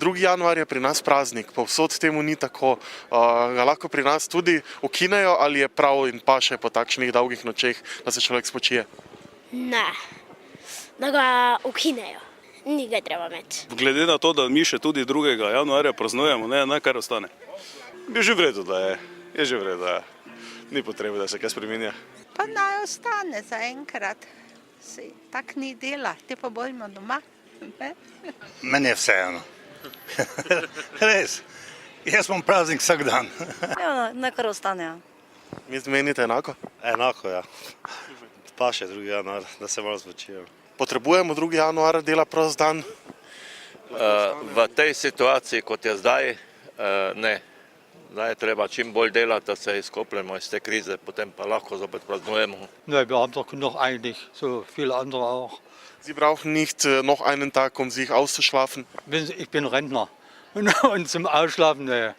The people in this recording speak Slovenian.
2. januar je pri nas praznik, povsod temu ni tako. Ga lahko pri nas tudi ukinejo ali je prav in paše po takšnih dolgih nočeh, da se človek spočije? Ne, da ga ukinejo. Ni ga treba imeti. Glede na to, da mi še tudi 2. januarja praznujemo, naj kar ostane. Je že v redu, da je. Je že v redu, da je. Ni potrebe, da se kaj spreminja. Pa naj ostane za enkrat. Tak ni dela, te pa bojimo doma. Meni je vseeno. Res. Jaz imam praznik vsak dan. Ja, nekaj ostane. Menite enako? Enako, ja. Pa še 2. januar, da se malo spočijem. Potrebujemo 2. januar, dela prost dan? V tej situaciji, kot je zdaj, ne. Zdaj je treba čim bolj delati, da se izkopljemo iz te krize, potem pa lahko zopet praznujemo. Ne, wir haben doch genug eigentlich, so viele andere auch. Sie brauchen nicht noch einen Tag, um sich auszuschlafen? Ich bin Rentner und zum Ausschlafen, ne.